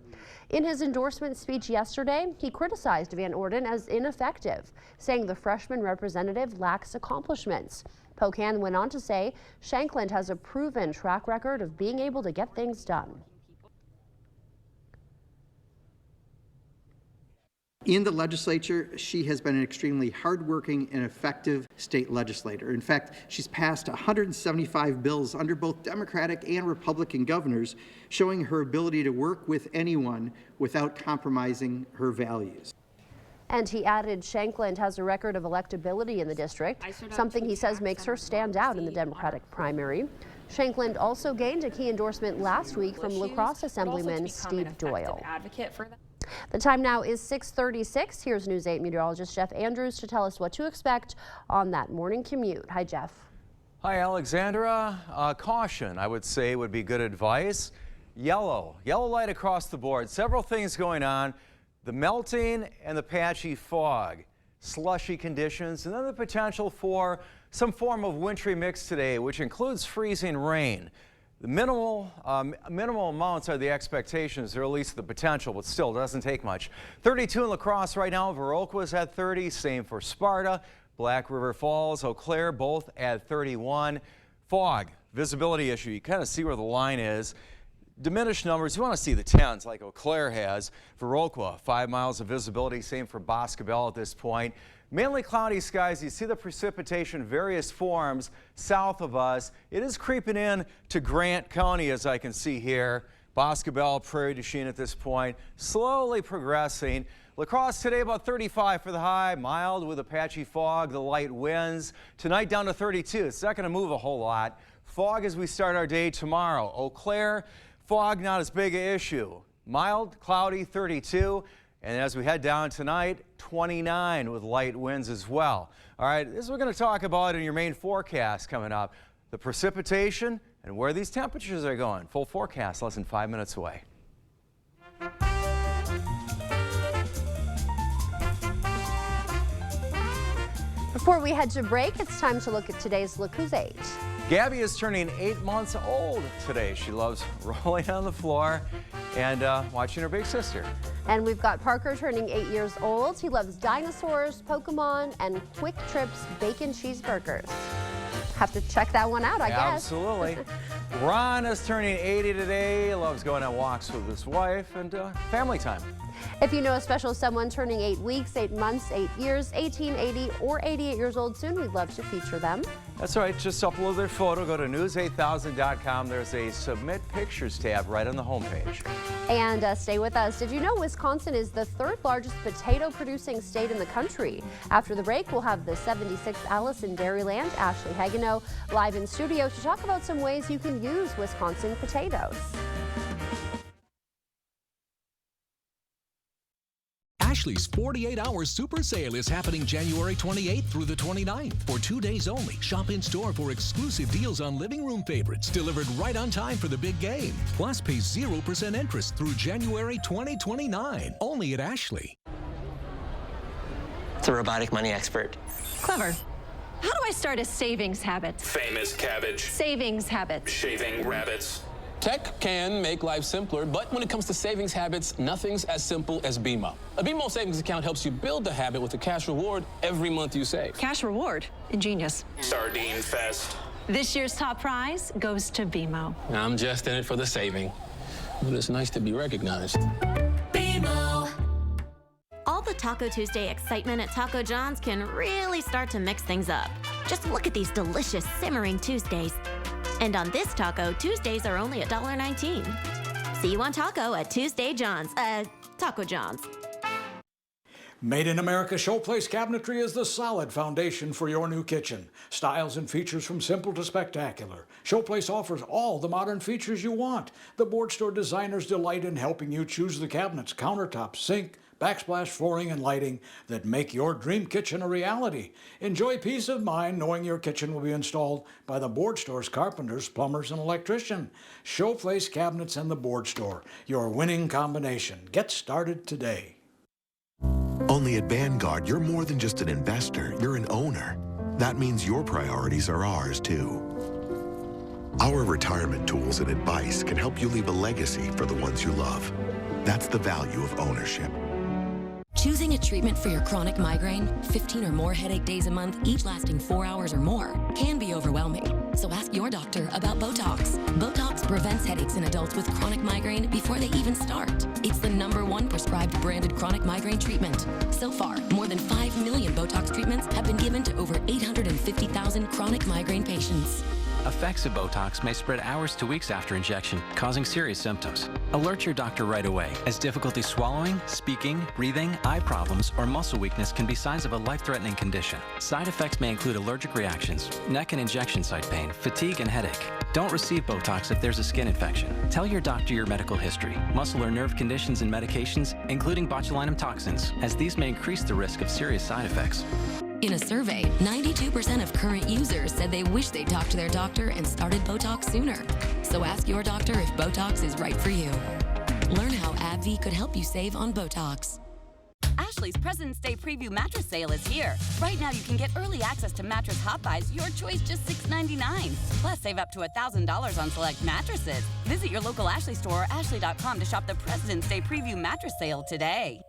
In his endorsement speech yesterday, he criticized Van Orden as ineffective, saying the freshman representative lacks accomplishments. Pocan went on to say Shankland has a proven track record of being able to get things done. In the legislature, she has been an extremely hardworking and effective state legislator. In fact, she's passed 175 bills under both Democratic and Republican governors, showing her ability to work with anyone without compromising her values. And he added Shankland has a record of electability in the district, something he says makes her stand out in the Democratic primary. Shankland also gained a key endorsement last week from La Crosse Assemblyman Steve Doyle. The time now is 6:36. Here's News 8 meteorologist Jeff Andrews to tell us what to expect on that morning commute. Hi, Jeff. Hi, Alexandra. Caution, I would say, would be good advice. Yellow light across the board. Several things going on. The melting and the patchy fog, slushy conditions, and then the potential for some form of wintry mix today, which includes freezing rain. The minimal amounts are the expectations, or at least the potential, but still doesn't take much. 32 in La Crosse right now. Viroqua's at 30. Same for Sparta. Black River Falls, Eau Claire, both at 31. Fog, visibility issue. You kind of see where the line is. Diminished numbers, you want to see the 10s like Eau Claire has. Viroqua, 5 miles of visibility, same for Boscobel at this point. Mainly cloudy skies, you see the precipitation, various forms south of us. It is creeping in to Grant County, as I can see here. Boscobel, Prairie du Chien at this point, slowly progressing. La Crosse today about 35 for the high, mild with a patchy fog, the light winds. Tonight down to 32, it's not going to move a whole lot. Fog as we start our day tomorrow. Eau Claire, fog not as big an issue. Mild, cloudy, 32. And as we head down tonight, 29 with light winds as well. All right, this is what we're going to talk about in your main forecast coming up. The precipitation and where these temperatures are going. Full forecast less than 5 minutes away. Before we head to break, it's time to look at today's Look Who's 8. Gabby is turning 8 months old today. She loves rolling on the floor and watching her big sister. And we've got Parker turning 8 years old. He loves dinosaurs, Pokemon, and Quick Trip's bacon cheeseburgers. Have to check that one out, I guess. Absolutely. Ron is turning 80 today. Loves going on walks with his wife and family time. If you know a special someone turning 8 weeks, 8 months, 8 years, 18, 80, or 88 years old soon, we'd love to feature them. That's right. Just upload their photo. Go to news8000.com. There's a Submit Pictures tab right on the homepage. And stay with us. Did you know Wisconsin is the 3rd largest potato producing state in the country? After the break, we'll have the 76th Alice in Dairyland, Ashley Hagenow, live in studio to talk about some ways you can use Wisconsin potatoes. Ashley's 48-hour super sale is happening January 28th through the 29th. For 2 days only, shop in store for exclusive deals on living room favorites delivered right on time for the big game. Plus, pay 0% interest through January 2029. Only at Ashley. It's a robotic money expert. Clever. How do I start a savings habit? Famous cabbage. Savings habit. Shaving rabbits. Tech can make life simpler, but when it comes to savings habits, nothing's as simple as BMO. A BMO savings account helps you build the habit with a cash reward every month you save. Cash reward? Ingenious. Sardine Fest. This year's top prize goes to BMO. I'm just in it for the saving, but it's nice to be recognized. BMO. All the Taco Tuesday excitement at Taco John's can really start to mix things up. Just look at these delicious simmering Tuesdays. And on this taco, Tuesdays are only $1.19. See you on taco at Tuesday John's. Taco John's. Made in America Showplace Cabinetry is the solid foundation for your new kitchen. Styles and features from simple to spectacular. Showplace offers all the modern features you want. The board store designers delight in helping you choose the cabinets, countertops, sink, backsplash flooring and lighting that make your dream kitchen a reality. Enjoy peace of mind knowing your kitchen will be installed by the board store's carpenters, plumbers, and electrician. Showplace Cabinets and the Board Store, your winning combination. Get started today. Only at Vanguard, you're more than just an investor, you're an owner. That means your priorities are ours too. Our retirement tools and advice can help you leave a legacy for the ones you love. That's the value of ownership. Choosing a treatment for your chronic migraine, 15 or more headache days a month, each lasting 4 hours or more, can be overwhelming. So ask your doctor about Botox. Botox prevents headaches in adults with chronic migraine before they even start. It's the #1 prescribed branded chronic migraine treatment. So far, more than 5 million Botox treatments have been given to over 850,000 chronic migraine patients. Effects of Botox may spread hours to weeks after injection, causing serious symptoms. Alert your doctor right away, as difficulty swallowing, speaking, breathing, eye problems, or muscle weakness can be signs of a life-threatening condition. Side effects may include allergic reactions, neck and injection site pain, fatigue, and headache. Don't receive Botox if there's a skin infection. Tell your doctor your medical history, muscle or nerve conditions and medications, including botulinum toxins, as these may increase the risk of serious side effects. In a survey, 92% of current users said they wish they talked to their doctor and started Botox sooner. So ask your doctor if Botox is right for you. Learn how AbbVie could help you save on Botox. Ashley's President's Day Preview Mattress Sale is here. Right now you can get early access to Mattress Hot Buys, your choice just $6.99. Plus save up to $1,000 on select mattresses. Visit your local Ashley store or ashley.com to shop the President's Day Preview Mattress Sale today.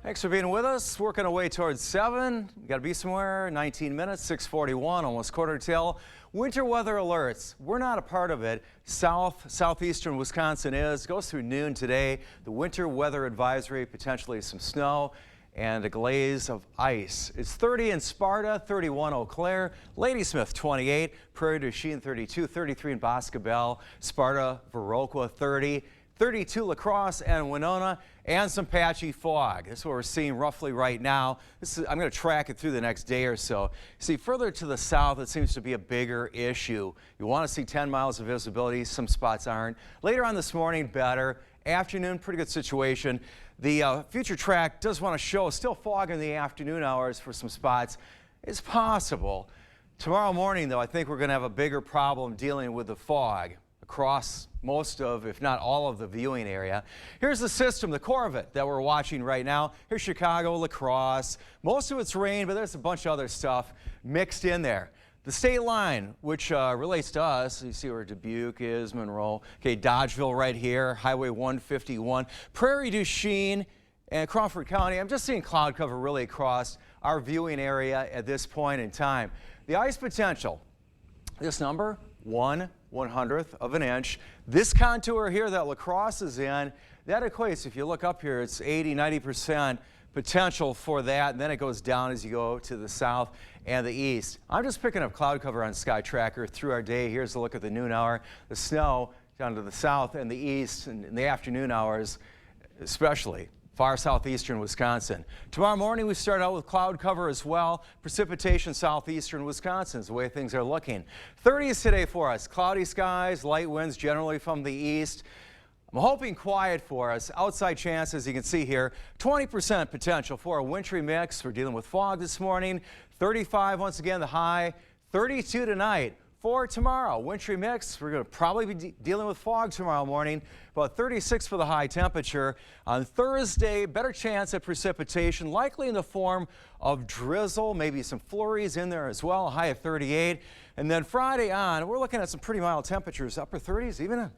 Thanks for being with us. Working our way towards 7. You got to be somewhere. 19 minutes, 6:41, almost quarter till. Winter weather alerts. We're not a part of it. Southeastern Wisconsin is. Goes through noon today. The winter weather advisory, potentially some snow and a glaze of ice. It's 30 in Sparta, 31 Eau Claire, Ladysmith 28, Prairie du Chien 32, 33 in Boscobel, Sparta, Viroqua 30. 32 La Crosse and Winona, and some patchy fog. This is what we're seeing roughly right now. I'm going to track it through the next day or so. See, further to the south, it seems to be a bigger issue. You want to see 10 miles of visibility. Some spots aren't. Later on this morning, better. Afternoon, pretty good situation. The future track does want to show still fog in the afternoon hours for some spots. It's possible. Tomorrow morning, though, I think we're going to have a bigger problem dealing with the fog across most of, if not all of the viewing area. Here's the system, the core of it that we're watching right now. Here's Chicago, La Crosse. Most of it's rain, but there's a bunch of other stuff mixed in there. The state line, which relates to us, you see where Dubuque is, Monroe. Okay, Dodgeville right here, Highway 151, Prairie du Chien, and Crawford County. I'm just seeing cloud cover really across our viewing area at this point in time. The ice potential, this number, 1 1/100th of an inch. This contour here that La Crosse is in, that equates, if you look up here, it's 80–90% potential for that, and then it goes down as you go to the south and the east. I'm just picking up cloud cover on Sky Tracker through our day. Here's a look at the noon hour. The snow down to the south and the east, and in the afternoon hours especially. Far southeastern Wisconsin. Tomorrow morning we start out with cloud cover as well. Precipitation southeastern Wisconsin is the way things are looking. 30s today for us. Cloudy skies, light winds generally from the east. I'm hoping quiet for us. Outside chance, as you can see here, 20% potential for a wintry mix. We're dealing with fog this morning. 35 once again the high. 32 tonight. For tomorrow, wintry mix. We're going to probably be dealing with fog tomorrow morning. About 36 for the high temperature. On Thursday, better chance at precipitation, likely in the form of drizzle, maybe some flurries in there as well, a high of 38. And then Friday on, we're looking at some pretty mild temperatures, upper 30s, even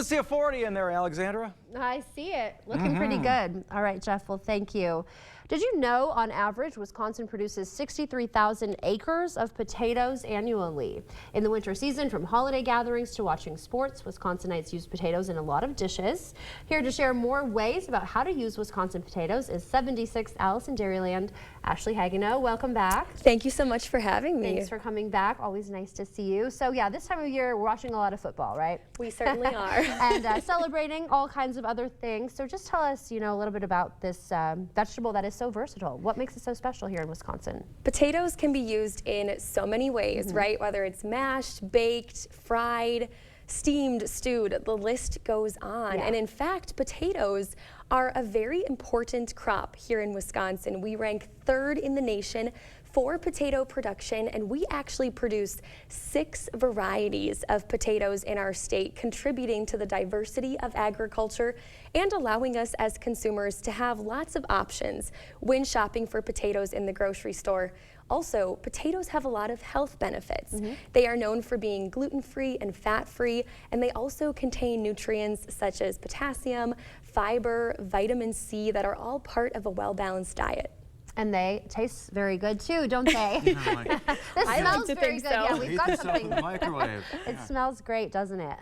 see a 40 in there, Alexandra. I see it. Looking pretty good. All right, Jeff, well, thank you. Did you know, on average, Wisconsin produces 63,000 acres of potatoes annually? In the winter season, from holiday gatherings to watching sports, Wisconsinites use potatoes in a lot of dishes. Here to share more ways about how to use Wisconsin potatoes is 76th Alice in Dairyland, Ashley Hagenow. Welcome back. Thank you so much for having me. Thanks for coming back. Always nice to see you. So yeah, this time of year, we're watching a lot of football, right? We certainly are. And celebrating all kinds of other things. So just tell us, a little bit about this vegetable that is so versatile. What makes it so special here in Wisconsin? Potatoes can be used in so many ways, right? Whether it's mashed, baked, fried, steamed, stewed, the list goes on. And in fact, potatoes are a very important crop here in Wisconsin. We rank 3rd in the nation for potato production, and we actually produce 6 varieties of potatoes in our state, contributing to the diversity of agriculture and allowing us as consumers to have lots of options when shopping for potatoes in the grocery store. Also, potatoes have a lot of health benefits. They are known for being gluten-free and fat-free, and they also contain nutrients such as potassium, fiber, vitamin C that are all part of a well-balanced diet. And they taste very good too, don't they? This smells very good. Yeah, we've got something. Microwave. It smells great, doesn't it?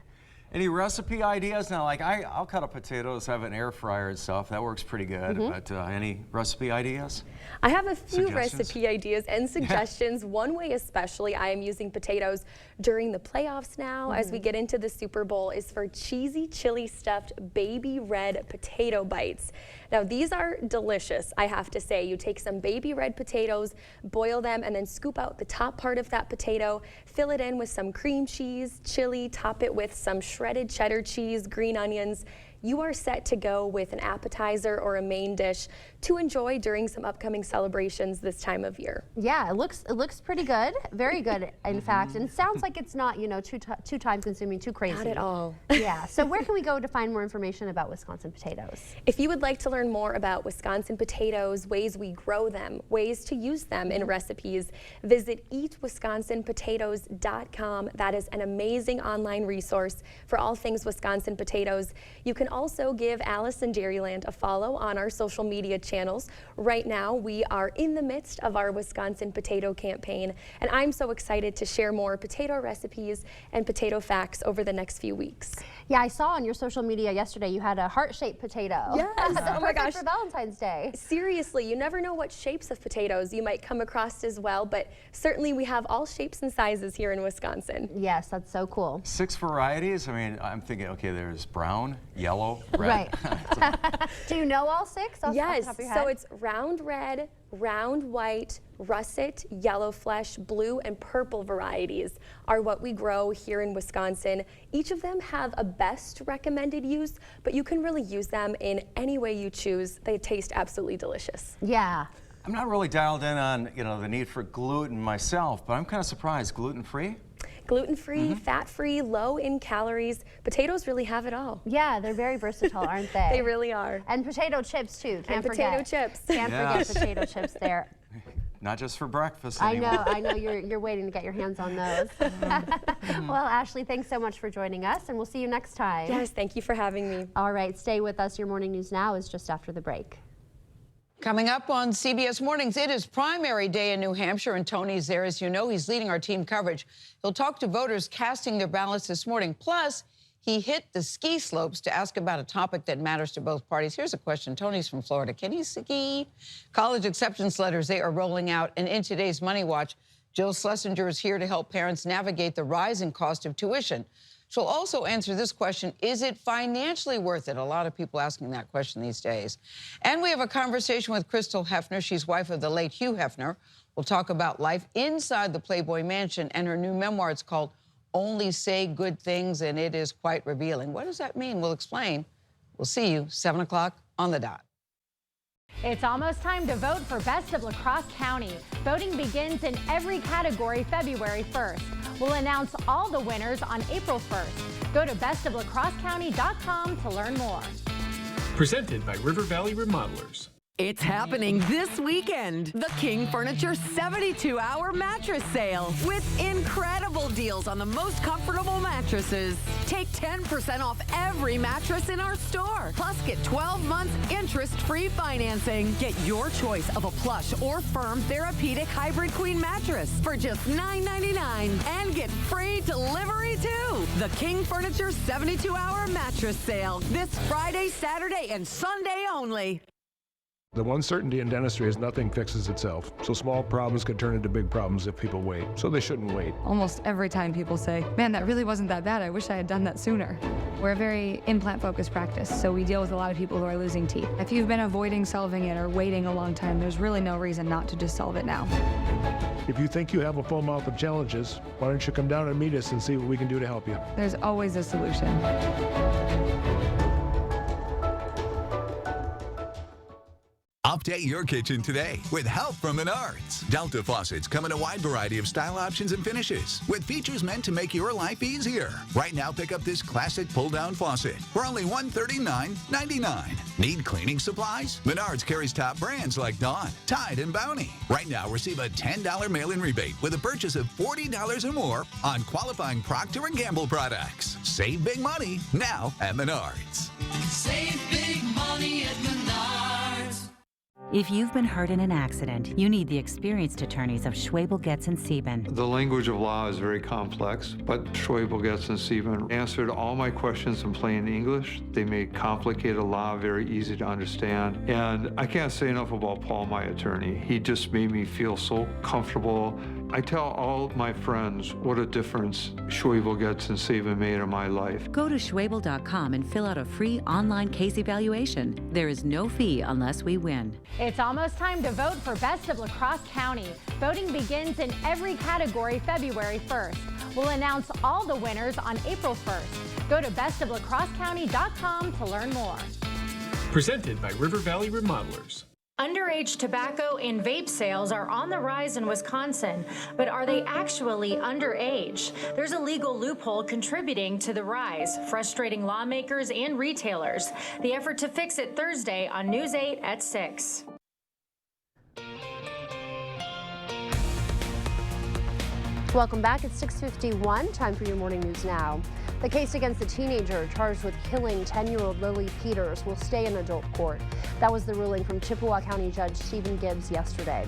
Any recipe ideas? Now, like I'll cut up potatoes, have an air fryer and stuff. That works pretty good. But any recipe ideas? I have a few recipe ideas and suggestions. One way especially I am using potatoes during the playoffs now as we get into the Super Bowl is for cheesy chili stuffed baby red potato bites. Now these are delicious, I have to say. You take some baby red potatoes, boil them, and then scoop out the top part of that potato, fill it in with some cream cheese, chili, top it with some shredded cheddar cheese, green onions. You are set to go with an appetizer or a main dish to enjoy during some upcoming celebrations this time of year. Yeah, it looks pretty good, very good in fact, and sounds like it's not too time consuming, too crazy. Not at all. Yeah. So where can we go to find more information about Wisconsin potatoes? If you would like to learn more about Wisconsin potatoes, ways we grow them, ways to use them in recipes, visit eatwisconsinpotatoes.com. That is an amazing online resource for all things Wisconsin potatoes. You can also give Alice in Dairyland a follow on our social media channels. Right now, we are in the midst of our Wisconsin potato campaign, and I'm so excited to share more potato recipes and potato facts over the next few weeks. Yeah, I saw on your social media yesterday you had a heart-shaped potato. Yes, oh my gosh, for Valentine's Day. Seriously, you never know what shapes of potatoes you might come across as well, but certainly we have all shapes and sizes here in Wisconsin. Yes, that's so cool. 6 varieties? I mean, I'm thinking, okay, there's brown, yellow, red. Right. Do you know all 6? Yes, so it's round red, round white, russet, yellow flesh, blue, and purple varieties are what we grow here in Wisconsin. Each of them have a best recommended use, but you can really use them in any way you choose. They taste absolutely delicious. Yeah. I'm not really dialed in on, the need for gluten myself, but I'm kind of surprised. Gluten-free? Gluten-free, fat-free, low in calories. Potatoes really have it all. Yeah, they're very versatile, aren't they? They really are. And potato chips too. Can't potato forget. chips. Can't forget potato chips there. Not just for breakfast anymore. I know. You're waiting to get your hands on those. Well, Ashley, thanks so much for joining us, and we'll see you next time. Yes, thank you for having me. All right, stay with us. Your Morning News Now is just after the break. Coming up on CBS Mornings, it is primary day in New Hampshire, and Tony's there. As you know, he's leading our team coverage. He'll talk to voters casting their ballots this morning. Plus, he hit the ski slopes to ask about a topic that matters to both parties. Here's a question. Tony's from Florida. Can he ski? College acceptance letters, they are rolling out. And in today's Money Watch, Jill Schlesinger is here to help parents navigate the rising cost of tuition. She'll also answer this question: is it financially worth it? A lot of people asking that question these days. And we have a conversation with Crystal Hefner. She's wife of the late Hugh Hefner. We'll talk about life inside the Playboy Mansion and her new memoir. It's called Only Say Good Things, and it is quite revealing. What does that mean? We'll explain. We'll see you 7 o'clock on the dot. It's almost time to vote for Best of La Crosse County. Voting begins in every category February 1st. We'll announce all the winners on April 1st. Go to bestoflacrossecounty.com to learn more. Presented by River Valley Remodelers. It's happening this weekend. The King Furniture 72-hour mattress sale with incredible deals on the most comfortable mattresses. Take 10% off every mattress in our store. Plus, get 12 months interest-free financing. Get your choice of a plush or firm Therapeutic Hybrid Queen mattress for just $9.99 and get free delivery too. The King Furniture 72-hour mattress sale this Friday, Saturday, and Sunday only. The one certainty in dentistry is nothing fixes itself. So small problems can turn into big problems if people wait. So they shouldn't wait. Almost every time people say, man, that really wasn't that bad. I wish I had done that sooner. We're a very implant-focused practice, so we deal with a lot of people who are losing teeth. If you've been avoiding solving it or waiting a long time, there's really no reason not to just solve it now. If you think you have a full mouth of challenges, why don't you come down and meet us and see what we can do to help you? There's always a solution. Update your kitchen today with help from Menards. Delta faucets come in a wide variety of style options and finishes with features meant to make your life easier. Right now, pick up this classic pull-down faucet for only $139.99. Need cleaning supplies? Menards carries top brands like Dawn, Tide, and Bounty. Right now, receive a $10 mail-in rebate with a purchase of $40 or more on qualifying Procter & Gamble products. Save big money now at Menards. Save big money at Menards. If you've been hurt in an accident, you need the experienced attorneys of Schwabel, Getz & Sieben. The language of law is very complex, but Schwabel, Getz & Sieben answered all my questions in plain English. They made complicated law very easy to understand. And I can't say enough about Paul, my attorney. He just made me feel so comfortable. I tell all my friends what a difference Schwabel, Getz & Sieben made in my life. Go to Schwabel.com and fill out a free online case evaluation. There is no fee unless we win. It's almost time to vote for Best of La Crosse County. Voting begins in every category February 1st. We'll announce all the winners on April 1st. Go to bestoflacrossecounty.com to learn more. Presented by River Valley Remodelers. Underage tobacco and vape sales are on the rise in Wisconsin, but are they actually underage? There's a legal loophole contributing to the rise, frustrating lawmakers and retailers. The effort to fix it Thursday on News 8 at 6. Welcome back. It's 6:51. Time for your morning news now. The case against the teenager charged with killing 10-year-old Lily Peters will stay in adult court. That was the ruling from Chippewa County Judge Stephen Gibbs yesterday.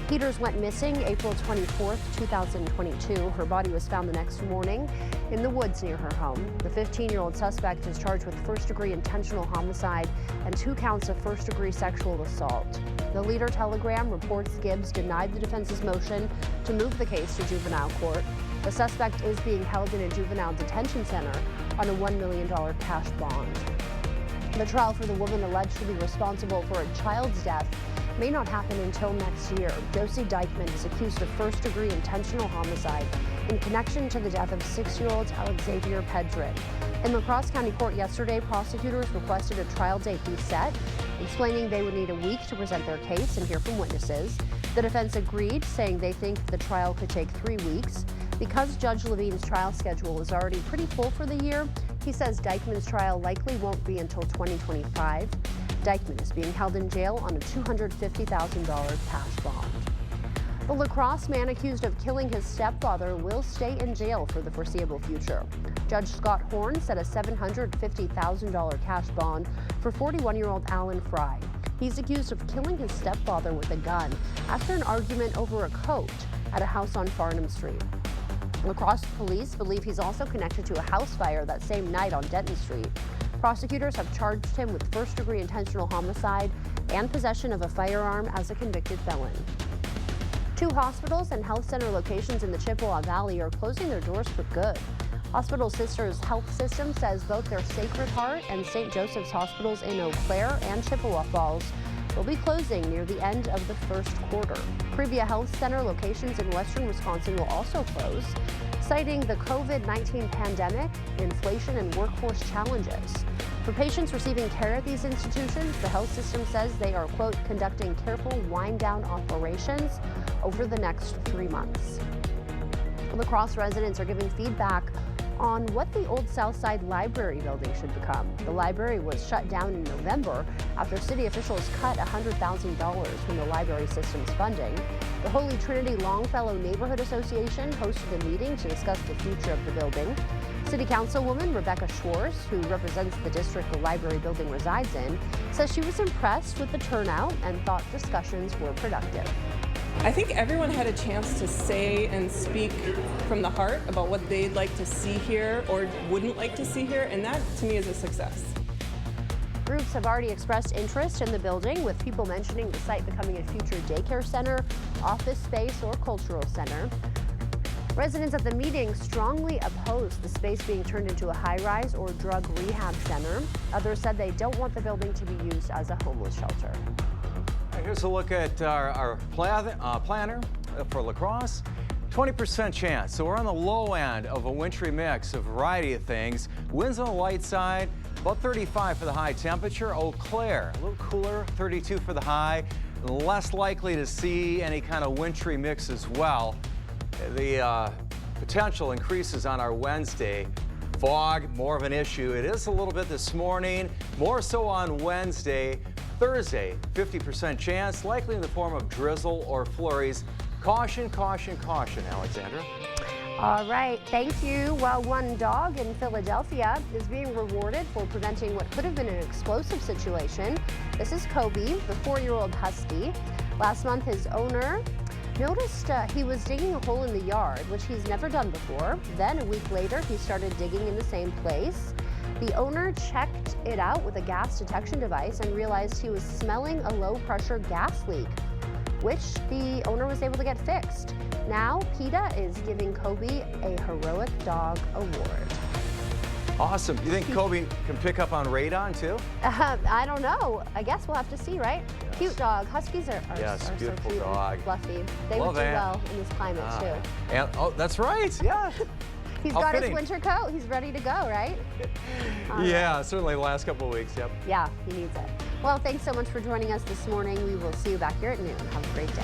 Peters went missing April 24th, 2022. Her body was found the next morning in the woods near her home. The 15-year-old suspect is charged with first-degree intentional homicide and 2 counts of first-degree sexual assault. The Leader-Telegram reports Gibbs denied the defense's motion to move the case to juvenile court. The suspect is being held in a juvenile detention center on a $1 million cash bond. The trial for the woman alleged to be responsible for a child's death may not happen until next year. Josie Dykeman is accused of first-degree intentional homicide in connection to the death of 6-year-old Alexavier Pedrin. In La Crosse County Court yesterday, prosecutors requested a trial date be set, explaining they would need a week to present their case and hear from witnesses. The defense agreed, saying they think the trial could take 3 weeks. Because Judge Levine's trial schedule is already pretty full for the year, he says Dykeman's trial likely won't be until 2025. Dykeman is being held in jail on a $250,000 cash bond. The La Crosse man accused of killing his stepfather will stay in jail for the foreseeable future. Judge Scott Horn set a $750,000 cash bond for 41-year-old Alan Fry. He's accused of killing his stepfather with a gun after an argument over a coat at a house on Farnham Street. La Crosse police believe he's also connected to a house fire that same night on Denton Street. Prosecutors have charged him with first-degree intentional homicide and possession of a firearm as a convicted felon. 2 hospitals and health center locations in the Chippewa Valley are closing their doors for good. Hospital Sisters Health System says both their Sacred Heart and St. Joseph's hospitals in Eau Claire and Chippewa Falls will be closing near the end of the first quarter. Previa Health Center locations in western Wisconsin will also close, citing the COVID-19 pandemic, inflation, and workforce challenges. For patients receiving care at these institutions, the health system says they are, quote, conducting careful wind-down operations over the next 3 months. La Crosse residents are giving feedback on what the old Southside Library building should become. The library was shut down in November after city officials cut $100,000 from the library system's funding. The Holy Trinity Longfellow Neighborhood Association hosted a meeting to discuss the future of the building. City Councilwoman Rebecca Schwartz, who represents the district the library building resides in, says she was impressed with the turnout and thought discussions were productive. I think everyone had a chance to say and speak from the heart about what they'd like to see here or wouldn't like to see here, and that to me is a success. Groups have already expressed interest in the building, with people mentioning the site becoming a future daycare center, office space, or cultural center. Residents at the meeting strongly opposed the space being turned into a high-rise or drug rehab center. Others said they don't want the building to be used as a homeless shelter. Here's a look at our planner for La Crosse. 20% chance, so we're on the low end of a wintry mix, a variety of things. Winds on the light side, about 35 for the high temperature. Eau Claire, a little cooler, 32 for the high. Less likely to see any kind of wintry mix as well. The potential increases on our Wednesday. Fog, more of an issue. It is a little bit this morning, more so on Wednesday. Thursday, 50% chance, likely in the form of drizzle or flurries. Caution, caution, caution, Alexandra. All right, thank you. Well, one dog in Philadelphia is being rewarded for preventing what could have been an explosive situation. This is Kobe, the 4-year-old husky. Last month, his owner noticed he was digging a hole in the yard, which he's never done before. Then a week later, he started digging in the same place. The owner checked it out with a gas detection device and realized he was smelling a low-pressure gas leak, which the owner was able to get fixed. Now, PETA is giving Kobe a Heroic Dog Award. Awesome. You think Kobe can pick up on radon, too? I don't know. I guess we'll have to see, right? Yes. Cute dog. Huskies are yes, beautiful so cute dog. And fluffy. They would do well in this climate, too. And, oh, that's right. Yeah. He's got his winter coat. He's ready to go, right? Yeah, certainly the last couple of weeks, yep. Yeah, he needs it. Well, thanks so much for joining us this morning. We will see you back here at noon. Have a great day.